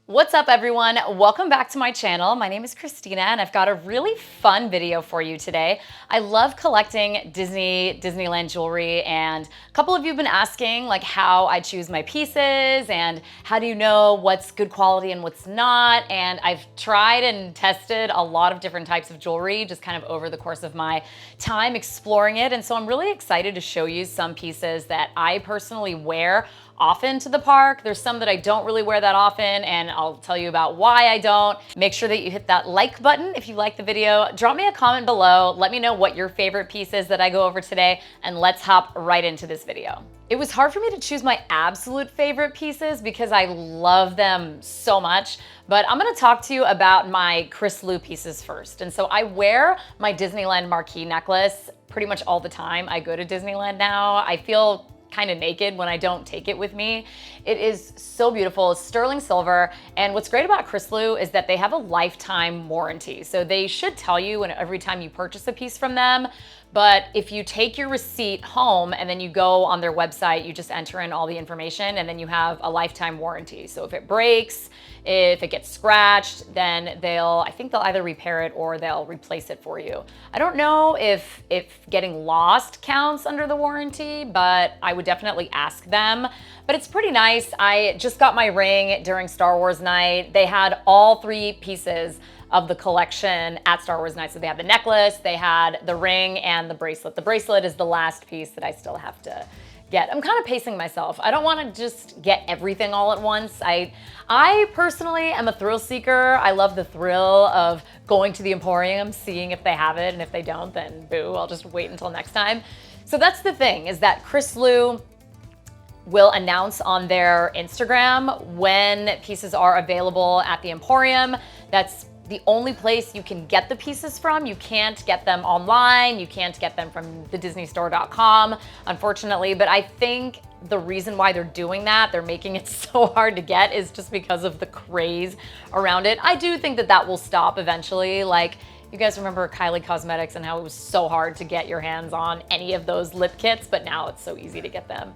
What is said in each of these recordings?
What's up everyone? Welcome back to my channel. My name is Christina and I've got a really fun video for you today. I love collecting Disneyland jewelry, and a couple of you have been asking like how I choose my pieces and how do you know what's good quality and what's not. And I've tried and tested a lot of different types of jewelry just kind of over the course of my time exploring it. And so I'm really excited to show you some pieces that I personally wear often to the park. There's some that I don't really wear that often, and I'll tell you about why I don't. Make sure that you hit that like button if you like the video. Drop me a comment below. Let me know what your favorite piece is that I go over today, and let's hop right into this video. It was hard for me to choose my absolute favorite pieces because I love them so much, but I'm gonna talk to you about my CRISLU pieces first. And so I wear my Disneyland marquee necklace pretty much all the time. I go to Disneyland now. I feel kind of naked when I don't take it with me. It is so beautiful. It's sterling silver. And what's great about CRISLU is that they have a lifetime warranty. So they should tell you every time you purchase a piece from them. But if you take your receipt home and then you go on their website, you just enter in all the information and then you have a lifetime warranty. So if it breaks, if it gets scratched, then I think they'll either repair it or they'll replace it for you. I don't know if getting lost counts under the warranty, but I would definitely ask them. But it's pretty nice. I just got my ring during Star Wars night. They had all three pieces of the collection at Star Wars night. So they had the necklace, they had the ring, and the bracelet. The bracelet is the last piece that I still have to get. I'm kind of pacing myself. I don't want to just get everything all at once. I personally am a thrill seeker. I love the thrill of going to the Emporium, seeing if they have it, and if they don't, then boo, I'll just wait until next time. So that's the thing, is that CRISLU will announce on their Instagram when pieces are available at the Emporium. That's the only place you can get the pieces from. You can't get them online. You can't get them from thedisneystore.com, unfortunately. But I think the reason why they're doing that, they're making it so hard to get, is just because of the craze around it. I do think that that will stop eventually. Like, you guys remember Kylie Cosmetics and how it was so hard to get your hands on any of those lip kits, but now it's so easy to get them.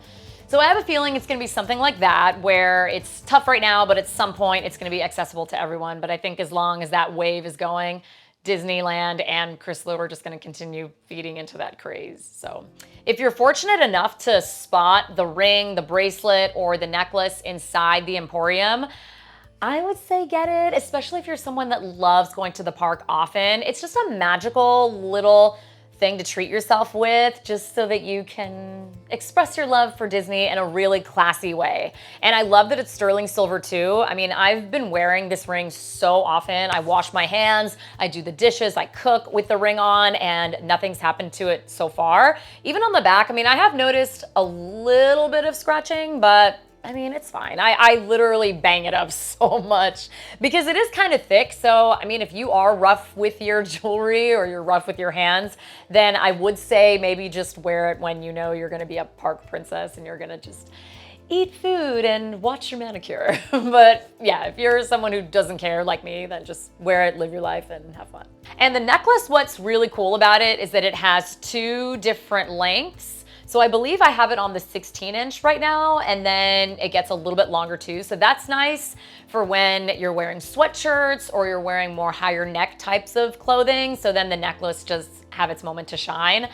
So I have a feeling it's gonna be something like that, where it's tough right now, but at some point it's gonna be accessible to everyone. But I think as long as that wave is going, Disneyland and CRISLU are just gonna continue feeding into that craze. So if you're fortunate enough to spot the ring, the bracelet, or the necklace inside the Emporium, I would say get it, especially if you're someone that loves going to the park often. It's just a magical little thing to treat yourself with, just so that you can express your love for Disney in a really classy way. And I love that it's sterling silver too. I mean, I've been wearing this ring so often. I wash my hands, I do the dishes, I cook with the ring on, and nothing's happened to it so far. Even on the back, I mean, I have noticed a little bit of scratching, but I mean, it's fine. I literally bang it up so much because it is kind of thick. So, I mean, if you are rough with your jewelry or you're rough with your hands, then I would say maybe just wear it when you know you're gonna be a park princess and you're gonna just eat food and watch your manicure. But yeah, if you're someone who doesn't care like me, then just wear it, live your life, and have fun. And the necklace, what's really cool about it is that it has two different lengths. So I believe I have it on the 16-inch right now, and then it gets a little bit longer too. So that's nice for when you're wearing sweatshirts or you're wearing more higher neck types of clothing. So then the necklace just have its moment to shine.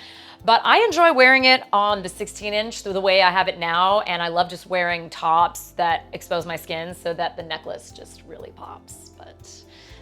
But I enjoy wearing it on the 16-inch the way I have it now, and I love just wearing tops that expose my skin so that the necklace just really pops. But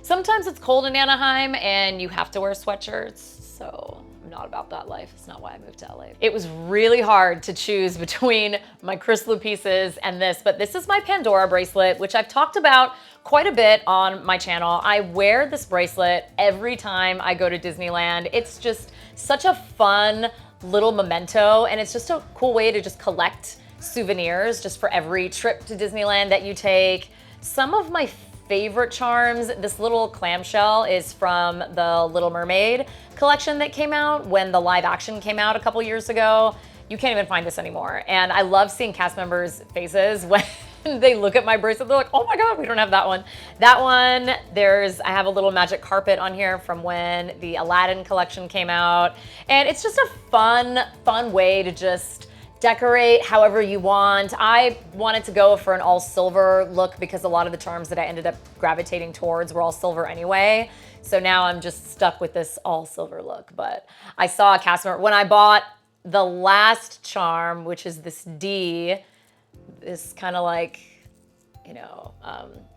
sometimes it's cold in Anaheim and you have to wear sweatshirts, so I'm not about that life. It's not why I moved to LA. It was really hard to choose between my CRISLU pieces and this, but this is my Pandora bracelet, which I've talked about quite a bit on my channel. I wear this bracelet every time I go to Disneyland. It's just such a fun little memento, and it's just a cool way to just collect souvenirs just for every trip to Disneyland that you take. Some of my favorite charms, this little clamshell is from the Little Mermaid collection that came out when the live action came out a couple years ago. You can't even find this anymore. And I love seeing cast members' faces when they look at my bracelet. They're like, oh my God, we don't have that one. That one, I have a little magic carpet on here from when the Aladdin collection came out. And it's just a fun way to just decorate however you want. I wanted to go for an all silver look because a lot of the charms that I ended up gravitating towards were all silver anyway. So now I'm just stuck with this all silver look. But I saw a cast member, when I bought the last charm, which is this D, this kind of like, you know,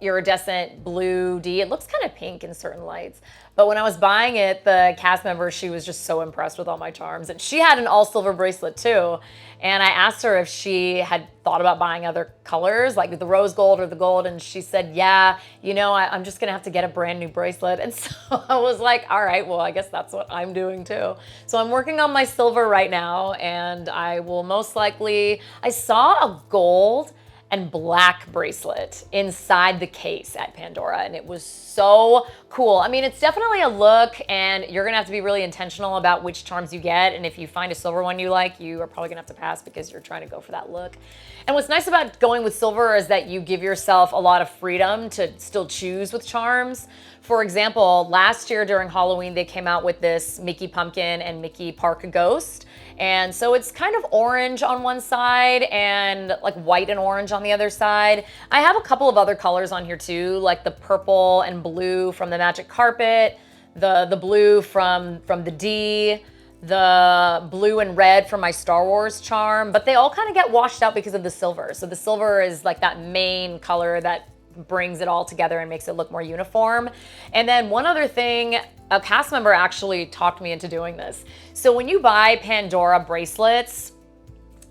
iridescent blue D. It looks kind of pink in certain lights. But when I was buying it, the cast member, she was just so impressed with all my charms. And she had an all silver bracelet too. And I asked her if she had thought about buying other colors, like the rose gold or the gold. And she said, yeah, you know, I'm just gonna have to get a brand new bracelet. And so I was like, all right, well, I guess that's what I'm doing too. So I'm working on my silver right now, and I will most likely, I saw a gold and black bracelet inside the case at Pandora, and it was so cool. I mean, it's definitely a look, and you're gonna have to be really intentional about which charms you get, and if you find a silver one you like, you are probably gonna have to pass because you're trying to go for that look. And what's nice about going with silver is that you give yourself a lot of freedom to still choose with charms. For example, last year during Halloween, they came out with this Mickey Pumpkin and Mickey Park Ghost. And so it's kind of orange on one side and like white and orange on the other side. I have a couple of other colors on here too, like the purple and blue from the Magic Carpet, the blue from the D, the blue and red from my Star Wars charm, but they all kind of get washed out because of the silver. So the silver is like that main color that brings it all together and makes it look more uniform. And then one other thing, a cast member actually talked me into doing this. So when you buy Pandora bracelets,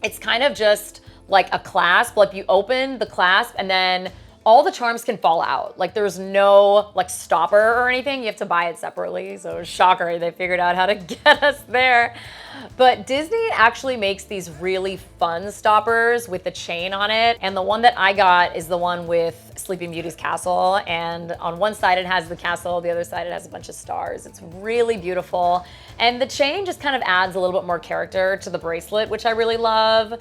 it's kind of just like a clasp. Like you open the clasp and then all the charms can fall out. Like there's no like stopper or anything. You have to buy it separately. So shocker, they figured out how to get us there. But Disney actually makes these really fun stoppers with the chain on it. And the one that I got is the one with Sleeping Beauty's castle. And on one side it has the castle, the other side it has a bunch of stars. It's really beautiful. And the chain just kind of adds a little bit more character to the bracelet, which I really love.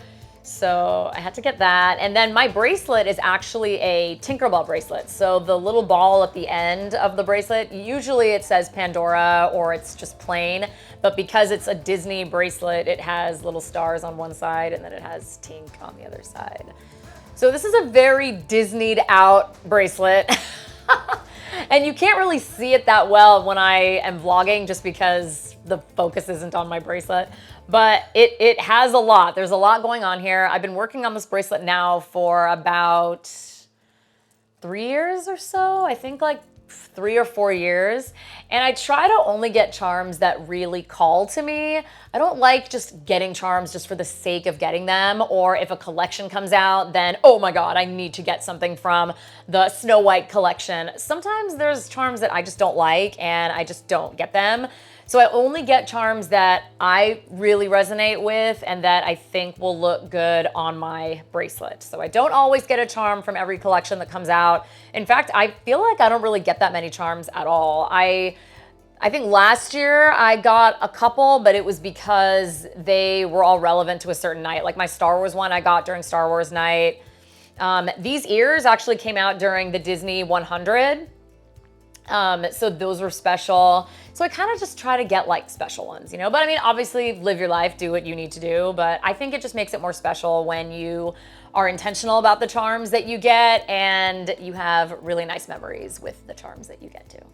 So I had to get that. And then my bracelet is actually a Tinkerbell bracelet. So the little ball at the end of the bracelet, usually it says Pandora or it's just plain, but because it's a Disney bracelet, it has little stars on one side and then it has Tink on the other side. So this is a very Disneyed out bracelet. And you can't really see it that well when I am vlogging just because the focus isn't on my bracelet. But it has a lot. There's a lot going on here. I've been working on this bracelet now for about 3 years or so. I think like 3 or 4 years. And I try to only get charms that really call to me. I don't like just getting charms just for the sake of getting them, or if a collection comes out, then, oh my God, I need to get something from the Snow White collection. Sometimes there's charms that I just don't like and I just don't get them. So I only get charms that I really resonate with and that I think will look good on my bracelet. So I don't always get a charm from every collection that comes out. In fact, I feel like I don't really get that many charms at all. I think last year I got a couple, but it was because they were all relevant to a certain night. Like my Star Wars one I got during Star Wars night. These ears actually came out during the Disney 100. So those were special. So I kind of just try to get like special ones, you know, but I mean, obviously live your life, do what you need to do. But I think it just makes it more special when you are intentional about the charms that you get and you have really nice memories with the charms that you get too.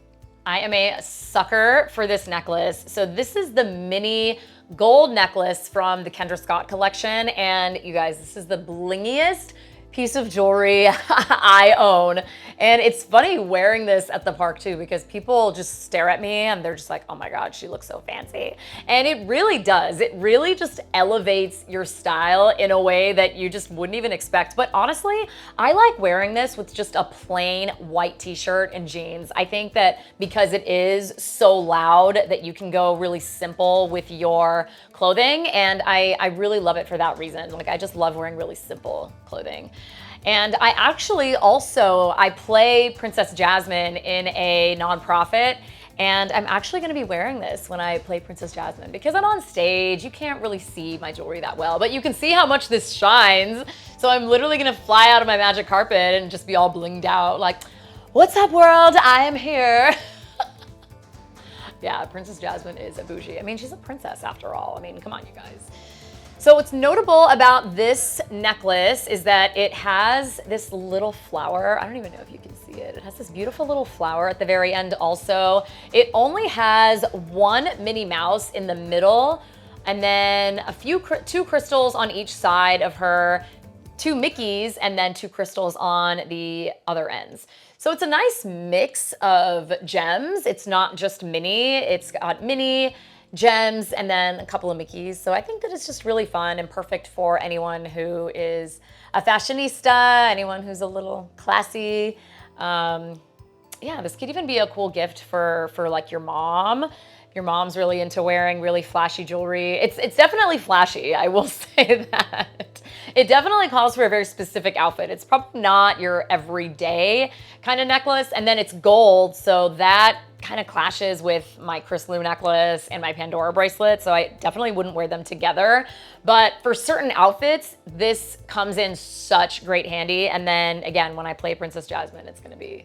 I am a sucker for this necklace. So this is the mini gold necklace from the Kendra Scott collection. And you guys, this is the blingiest piece of jewelry I own. And it's funny wearing this at the park too, because people just stare at me and they're just like, oh my God, she looks so fancy. And it really does. It really just elevates your style in a way that you just wouldn't even expect. But honestly, I like wearing this with just a plain white t-shirt and jeans. I think that because it is so loud that you can go really simple with your clothing. And I really love it for that reason. Like I just love wearing really simple clothing. And I actually also, I play Princess Jasmine in a nonprofit, and I'm actually gonna be wearing this when I play Princess Jasmine because I'm on stage. You can't really see my jewelry that well, but you can see how much this shines. So I'm literally gonna fly out of my magic carpet and just be all blinged out like, what's up world, I am here. Yeah, Princess Jasmine is a bougie. I mean, she's a princess after all. I mean, come on you guys. So what's notable about this necklace is that it has this little flower. I don't even know if you can see it. It has this beautiful little flower at the very end also. It only has one Minnie Mouse in the middle, and then two crystals on each side of her, two Mickeys, and then two crystals on the other ends. So it's a nice mix of gems. It's not just Minnie, it's got Minnie, gems, and then a couple of Mickeys. So I think that it's just really fun and perfect for anyone who is a fashionista, anyone who's a little classy. Yeah, this could even be a cool gift for like your mom. Your mom's really into wearing really flashy jewelry. It's definitely flashy, I will say that. It definitely calls for a very specific outfit. It's probably not your everyday kind of necklace, and then it's gold, so that kind of clashes with my CRISLU necklace and my Pandora bracelet, so I definitely wouldn't wear them together. But for certain outfits, this comes in such great handy, and then again, when I play Princess Jasmine, it's gonna be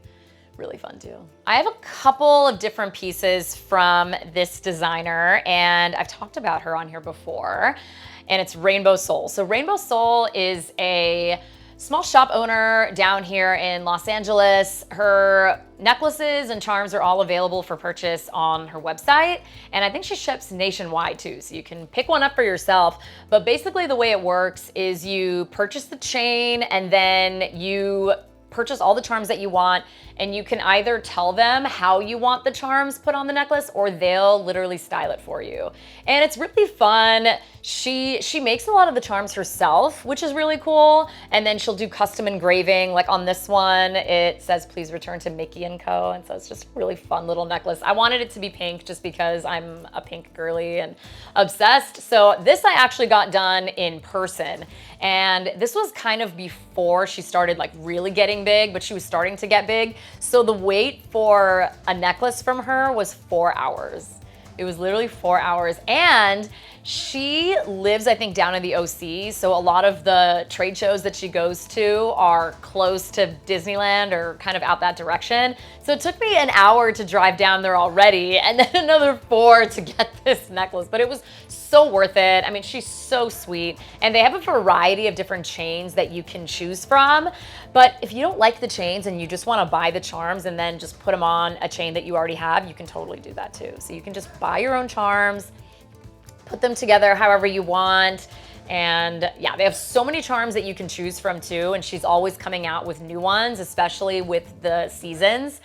really fun too. I have a couple of different pieces from this designer, and I've talked about her on here before, and it's Rainbow Soul. So Rainbow Soul is a small shop owner down here in Los Angeles. Her necklaces and charms are all available for purchase on her website, and I think she ships nationwide too, so you can pick one up for yourself. But basically the way it works is you purchase the chain, and then you purchase all the charms that you want, and you can either tell them how you want the charms put on the necklace, or they'll literally style it for you. And it's really fun. She makes a lot of the charms herself, which is really cool. And then she'll do custom engraving. Like on this one, it says, "Please return to Mickey and Co." And so it's just a really fun little necklace. I wanted it to be pink just because I'm a pink girly and obsessed. So this I actually got done in person. And this was kind of before she started like really getting big, but she was starting to get big. So the wait for a necklace from her was 4 hours. It was literally 4 hours. And she lives, I think, down in the OC. So a lot of the trade shows that she goes to are close to Disneyland or kind of out that direction. So it took me an hour to drive down there already, and then another 4 to get this necklace. But it was so worth it. I mean, she's so sweet. And they have a variety of different chains that you can choose from. But if you don't like the chains and you just want to buy the charms and then just put them on a chain that you already have, you can totally do that too. So you can just buy your own charms, put them together however you want. And yeah, they have so many charms that you can choose from too. And she's always coming out with new ones, especially with the seasons.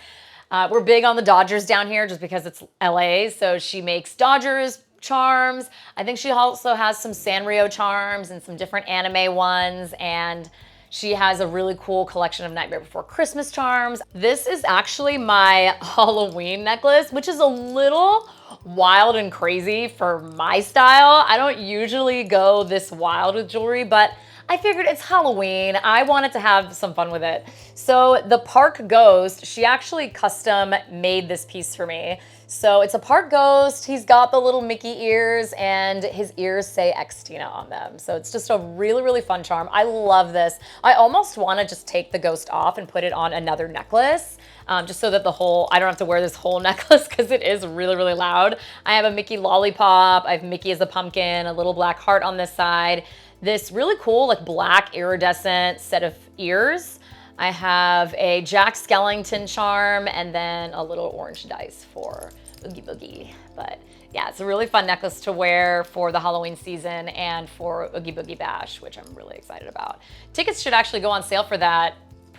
We're big on the Dodgers down here just because it's LA. So she makes Dodgers charms. I think she also has some Sanrio charms and some different anime ones. And she has a really cool collection of Nightmare Before Christmas charms. This is actually my Halloween necklace, which is a little wild and crazy for my style. I don't usually go this wild with jewelry, but I figured it's Halloween. I wanted to have some fun with it. So the Park Ghost, she actually custom made this piece for me. So it's a Park Ghost. He's got the little Mickey ears, and his ears say Xtina on them. So it's just a really, really fun charm. I love this. I almost want to just take the ghost off and put it on another necklace, just so that I don't have to wear this whole necklace because it is really, really loud. I have a Mickey lollipop. I have Mickey as a pumpkin, a little black heart on this side. This really cool, like black iridescent set of ears. I have a Jack Skellington charm, and then a little orange dice for Oogie Boogie. But yeah, it's a really fun necklace to wear for the Halloween season and for Oogie Boogie Bash, which I'm really excited about. Tickets should actually go on sale for that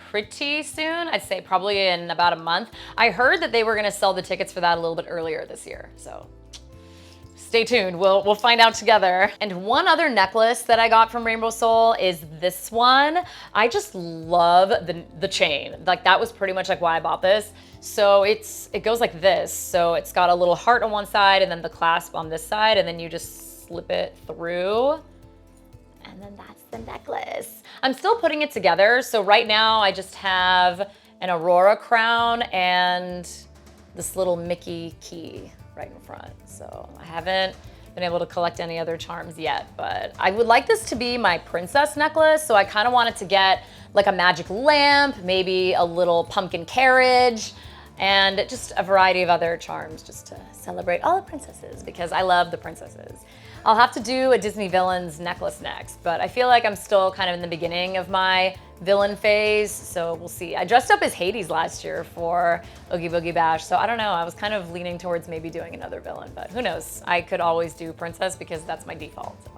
pretty soon. I'd say probably in about a month. I heard that they were gonna sell the tickets for that a little bit earlier this year, so stay tuned, we'll find out together. And one other necklace that I got from Rainbow Soul is this one. I just love the chain. Like that was pretty much like why I bought this. So it goes like this. So it's got a little heart on one side and then the clasp on this side, and then you just slip it through. And then that's the necklace. I'm still putting it together. So right now I just have an Aurora crown and this little Mickey key right in front. So I haven't been able to collect any other charms yet, but I would like this to be my princess necklace. So I kind of wanted to get like a magic lamp, maybe a little pumpkin carriage, and just a variety of other charms just to celebrate all the princesses because I love the princesses. I'll have to do a Disney Villains necklace next, but I feel like I'm still kind of in the beginning of my villain phase, so we'll see. I dressed up as Hades last year for Oogie Boogie Bash, so I don't know. I was kind of leaning towards maybe doing another villain, but who knows? I could always do princess because that's my default. So.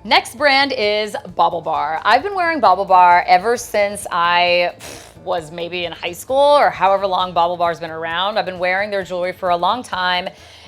Next brand is BaubleBar. I've been wearing BaubleBar ever since I was maybe in high school or however long BaubleBar's been around. I've been wearing their jewelry for a long time.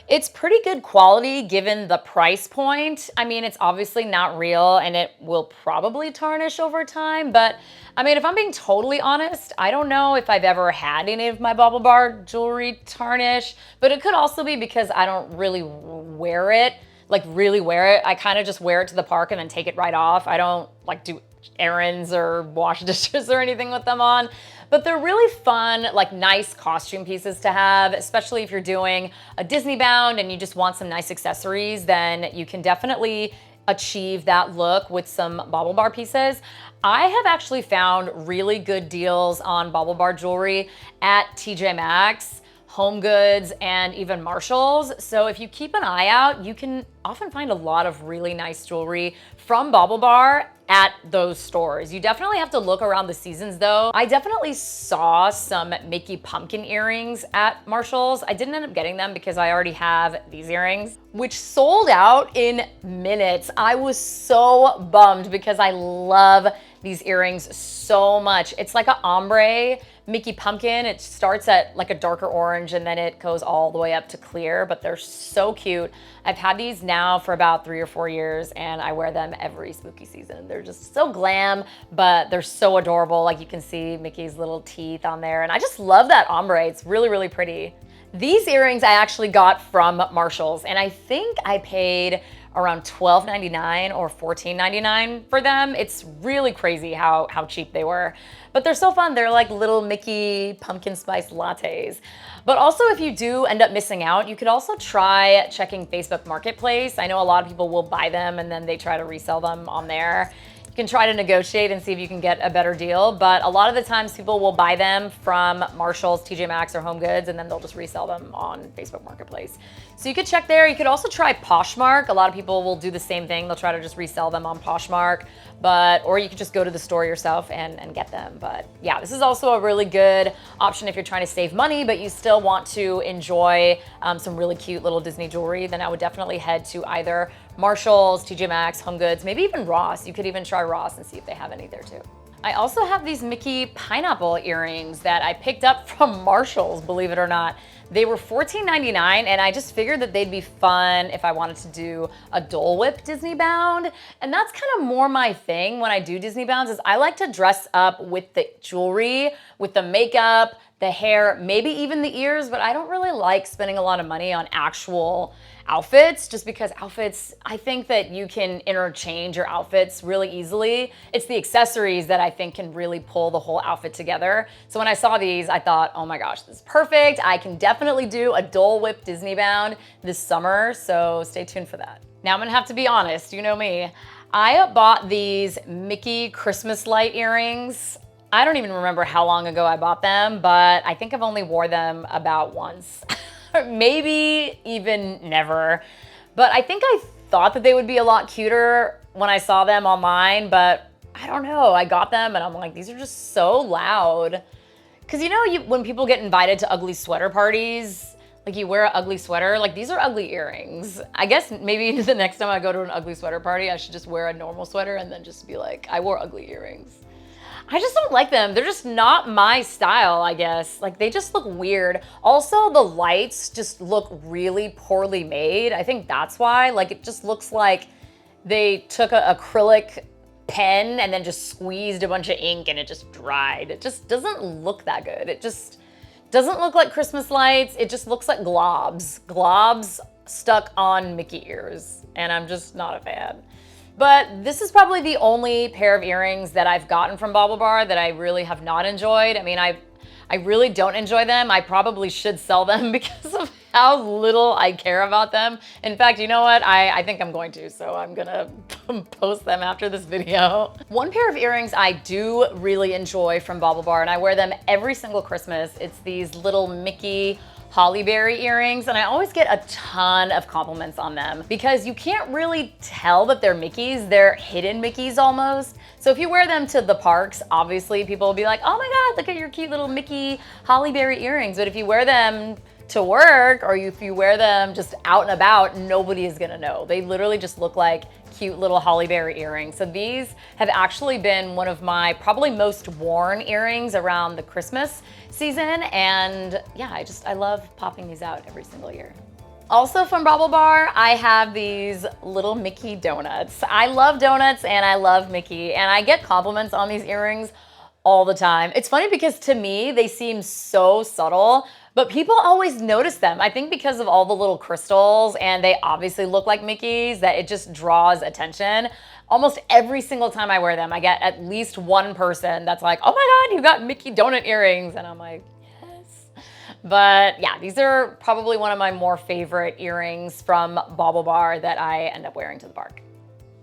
It's pretty good quality given the price point. I mean, it's obviously not real and it will probably tarnish over time, but I mean, if I'm being totally honest, I don't know if I've ever had any of my BaubleBar jewelry tarnish, but it could also be because I don't really wear it. I kind of just wear it to the park and then take it right off. I don't like do errands or wash dishes or anything with them on, but they're really fun, like nice costume pieces to have, especially if you're doing a Disney bound and you just want some nice accessories, then you can definitely achieve that look with some BaubleBar pieces. I have actually found really good deals on BaubleBar jewelry at TJ Maxx, Home Goods, and even Marshalls. So if you keep an eye out, you can often find a lot of really nice jewelry from BaubleBar at those stores. You definitely have to look around the seasons though. I definitely saw some Mickey pumpkin earrings at Marshalls. I didn't end up getting them because I already have these earrings, which sold out in minutes. I was so bummed because I love these earrings so much. It's like an ombre Mickey pumpkin. It starts at like a darker orange and then it goes all the way up to clear, but they're so cute. I've had these now for about 3 or 4 years and I wear them every spooky season. They're just so glam, but they're so adorable. Like you can see Mickey's little teeth on there. And I just love that ombre. It's really, really pretty. These earrings I actually got from Marshalls and I think I paid around $12.99 or $14.99 for them. It's really crazy how cheap they were. But they're so fun. They're like little Mickey pumpkin spice lattes. But also if you do end up missing out, you could also try checking Facebook Marketplace. I know a lot of people will buy them and then they try to resell them on there. You can try to negotiate and see if you can get a better deal, but a lot of the times people will buy them from Marshalls, TJ Maxx, or Home Goods, and then they'll just resell them on Facebook Marketplace. So you could check there. You could also try Poshmark. A lot of people will do the same thing. They'll try to just resell them on Poshmark, or you could just go to the store yourself and get them. But yeah, this is also a really good option if you're trying to save money, but you still want to enjoy some really cute little Disney jewelry. Then I would definitely head to either Marshalls, TJ Maxx, Home Goods, maybe even Ross. You could even try Ross and see if they have any there too. I also have these Mickey pineapple earrings that I picked up from Marshalls, believe it or not. They were $14.99 and I just figured that they'd be fun if I wanted to do a Dole Whip Disney bound. And that's kind of more my thing when I do Disney bounds is I like to dress up with the jewelry, with the makeup, the hair, maybe even the ears, but I don't really like spending a lot of money on actual outfits just because outfits, I think that you can interchange your outfits really easily. It's the accessories that I think can really pull the whole outfit together. So when I saw these, I thought, oh my gosh, this is perfect. I can definitely do a Dole Whip Disney bound this summer, so stay tuned for that. Now I'm gonna have to be honest, you know me. I bought these Mickey Christmas light earrings. I don't even remember how long ago I bought them, but I think I've only wore them about once. Maybe even never. But I think I thought that they would be a lot cuter when I saw them online, but I don't know. I got them and I'm like, these are just so loud. Cause you know, when people get invited to ugly sweater parties, like you wear an ugly sweater, like these are ugly earrings. I guess maybe the next time I go to an ugly sweater party, I should just wear a normal sweater and then just be like, I wore ugly earrings. I just don't like them. They're just not my style, I guess. Like they just look weird. Also, the lights just look really poorly made. I think that's why. Like it just looks like they took an acrylic pen and then just squeezed a bunch of ink and it just dried. It just doesn't look that good. It just doesn't look like Christmas lights. It just looks like globs. Globs stuck on Mickey ears. And I'm just not a fan. But this is probably the only pair of earrings that I've gotten from BaubleBar that I really have not enjoyed. I mean, I really don't enjoy them. I probably should sell them because of how little I care about them. In fact, you know what? I think I'm going to, so I'm gonna post them after this video. One pair of earrings I do really enjoy from BaubleBar, and I wear them every single Christmas. It's these little Mickey holly berry earrings, and I always get a ton of compliments on them because you can't really tell that they're Mickeys. They're hidden Mickeys almost. So if you wear them to the parks, obviously people will be like, oh my God, look at your cute little Mickey holly berry earrings. But if you wear them to work, or if you wear them just out and about, nobody is gonna know. They literally just look like cute little holly berry earrings. So these have actually been one of my probably most worn earrings around the Christmas season. And yeah, I love popping these out every single year. Also from BaubleBar, I have these little Mickey donuts. I love donuts and I love Mickey, and I get compliments on these earrings all the time. It's funny because to me, they seem so subtle, but people always notice them. I think because of all the little crystals, and they obviously look like Mickeys, that it just draws attention. Almost every single time I wear them, I get at least one person that's like, oh my God, you got Mickey donut earrings. And I'm like, yes. But yeah, these are probably one of my more favorite earrings from BaubleBar that I end up wearing to the park.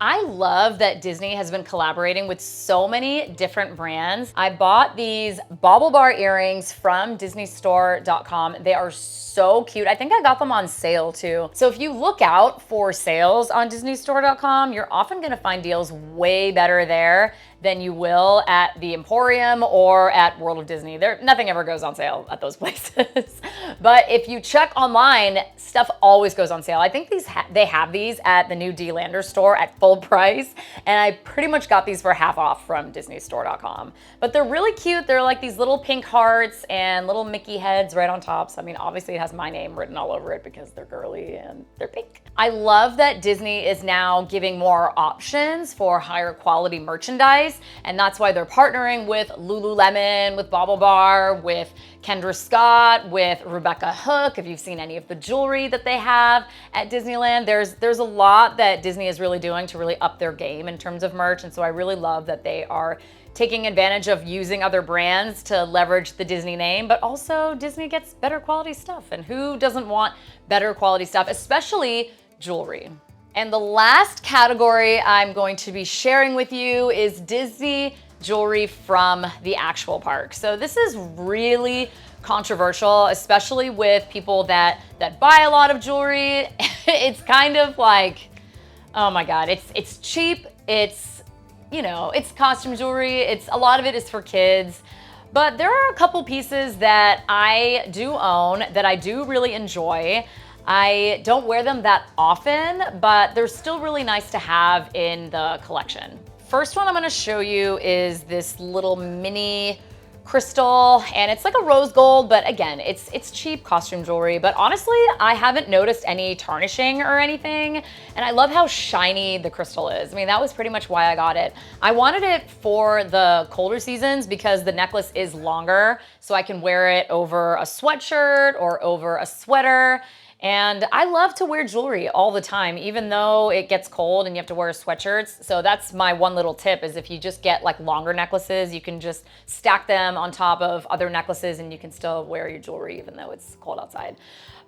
I love that Disney has been collaborating with so many different brands. I bought these BaubleBar earrings from DisneyStore.com. They are so cute. I think I got them on sale too. So if you look out for sales on DisneyStore.com, you're often gonna find deals way better there than you will at the Emporium or at World of Disney. Nothing ever goes on sale at those places. But if you check online, stuff always goes on sale. I think they have these at the new D-Lander store at full price, and I pretty much got these for half off from DisneyStore.com. But they're really cute. They're like these little pink hearts and little Mickey heads right on top. So I mean, obviously it has my name written all over it because they're girly and they're pink. I love that Disney is now giving more options for higher quality merchandise, and that's why they're partnering with Lululemon, with BaubleBar, with Kendra Scott, with Rebecca Hook. If you've seen any of the jewelry that they have at Disneyland, there's a lot that Disney is really doing to really up their game in terms of merch, and so I really love that they are taking advantage of using other brands to leverage the Disney name, but also Disney gets better quality stuff, and who doesn't want better quality stuff, especially jewelry. And the last category I'm going to be sharing with you is Disney jewelry from the actual park. So this is really controversial, especially with people that buy a lot of jewelry. It's kind of like, oh my God, it's cheap, it's, you know, it's costume jewelry, a lot of it is for kids. But there are a couple pieces that I do own that I do really enjoy. I don't wear them that often, but they're still really nice to have in the collection. First one I'm gonna show you is this little mini crystal, and it's like a rose gold, but again, it's cheap costume jewelry. But honestly, I haven't noticed any tarnishing or anything, and I love how shiny the crystal is. I mean, that was pretty much why I got it. I wanted it for the colder seasons because the necklace is longer, so I can wear it over a sweatshirt or over a sweater. And I love to wear jewelry all the time, even though it gets cold and you have to wear sweatshirts. So that's my one little tip, is if you just get like longer necklaces, you can just stack them on top of other necklaces and you can still wear your jewelry even though it's cold outside.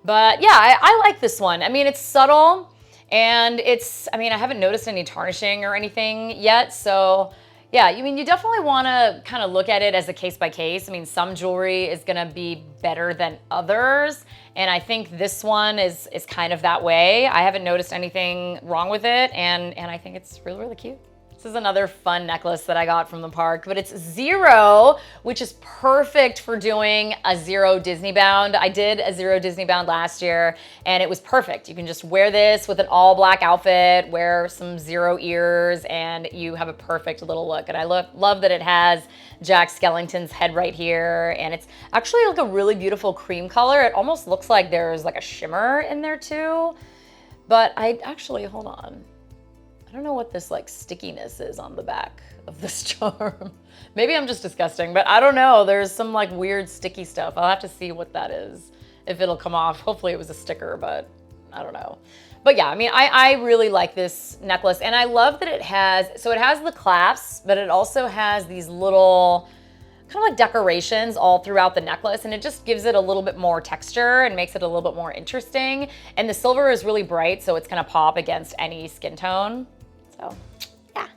But yeah, I like this one. I mean, it's subtle, and I haven't noticed any tarnishing or anything yet. So yeah, I mean, you definitely want to kind of look at it as a case by case. I mean, some jewelry is going to be better than others, and I think this one is kind of that way. I haven't noticed anything wrong with it, and I think it's really, really cute. This is another fun necklace that I got from the park, but it's zero, which is perfect for doing a zero Disney bound. I did a zero Disney bound last year, and it was perfect. You can just wear this with an all black outfit, wear some zero ears, and you have a perfect little look. And I love that it has Jack Skellington's head right here, and it's actually like a really beautiful cream color. It almost looks like there's like a shimmer in there too, but hold on. I don't know what this like stickiness is on the back of this charm. Maybe I'm just disgusting, but I don't know. There's some like weird sticky stuff. I'll have to see what that is, if it'll come off. Hopefully it was a sticker, but I don't know. But yeah, I mean, I really like this necklace, and I love that it has the clasps, but it also has these little kind of like decorations all throughout the necklace, and it just gives it a little bit more texture and makes it a little bit more interesting. And the silver is really bright, so it's gonna pop against any skin tone. So yeah,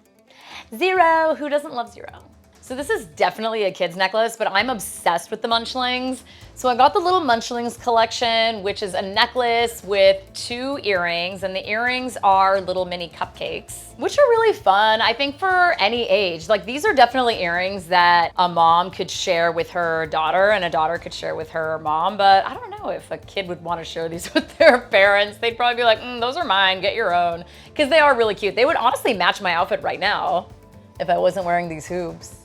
zero, who doesn't love zero? So this is definitely a kid's necklace, but I'm obsessed with the Munchlings. So I got the little Munchlings collection, which is a necklace with 2 earrings, and the earrings are little mini cupcakes, which are really fun, I think, for any age. Like, these are definitely earrings that a mom could share with her daughter and a daughter could share with her mom, but I don't know if a kid would want to share these with their parents. They'd probably be like, those are mine, get your own, because they are really cute. They would honestly match my outfit right now if I wasn't wearing these hoops,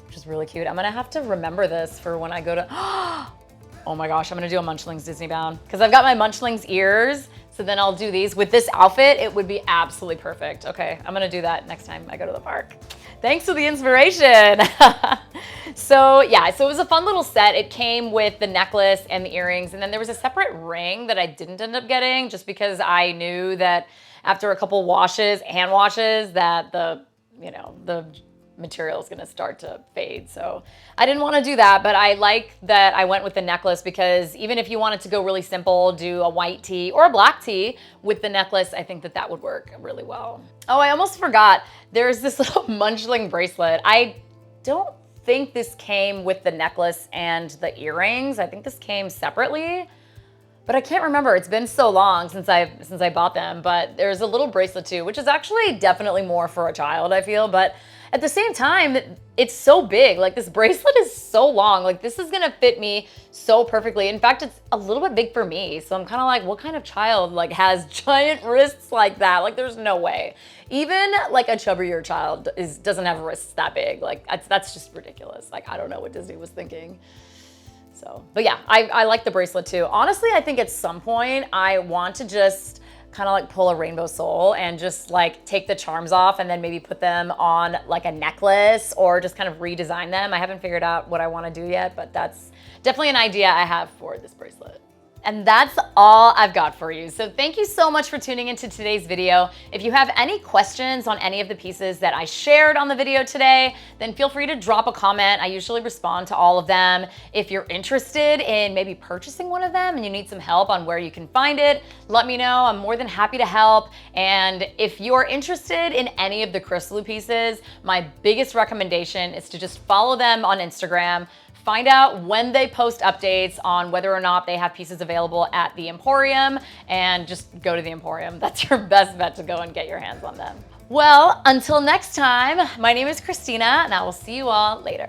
which is really cute. I'm gonna have to remember this for when I go to, oh my gosh, I'm gonna do a Munchlings Disney bound because I've got my Munchlings ears. So then I'll do these. With this outfit, it would be absolutely perfect. Okay, I'm gonna do that next time I go to the park. Thanks for the inspiration. So yeah, so it was a fun little set. It came with the necklace and the earrings, and then there was a separate ring that I didn't end up getting just because I knew that after a couple washes, hand washes, that the material is gonna start to fade. So I didn't want to do that, but I like that I went with the necklace because even if you wanted to go really simple, do a white tee or a black tee with the necklace, I think that that would work really well. Oh, I almost forgot. There's this little Munchling bracelet. I don't think this came with the necklace and the earrings. I think this came separately, but I can't remember. It's been so long since I bought them, but there's a little bracelet too, which is actually definitely more for a child, I feel, but at the same time, it's so big. Like, this bracelet is so long. Like, this is gonna fit me so perfectly. In fact, it's a little bit big for me. So I'm kind of like, what kind of child like has giant wrists like that? Like, there's no way. Even like a chubbier child doesn't have wrists that big. Like, that's just ridiculous. Like, I don't know what Disney was thinking. So, but yeah, I like the bracelet too. Honestly, I think at some point I want to just kind of like pull a rainbow soul and just like take the charms off and then maybe put them on like a necklace or just kind of redesign them. I haven't figured out what I want to do yet, but that's definitely an idea I have for this bracelet. And that's all I've got for you. So thank you so much for tuning into today's video. If you have any questions on any of the pieces that I shared on the video today, then feel free to drop a comment. I usually respond to all of them. If you're interested in maybe purchasing one of them and you need some help on where you can find it, let me know. I'm more than happy to help. And if you're interested in any of the CRISLU pieces, my biggest recommendation is to just follow them on Instagram. Find out when they post updates on whether or not they have pieces available at the Emporium, and just go to the Emporium. That's your best bet to go and get your hands on them. Well, until next time, my name is Christina, and I will see you all later.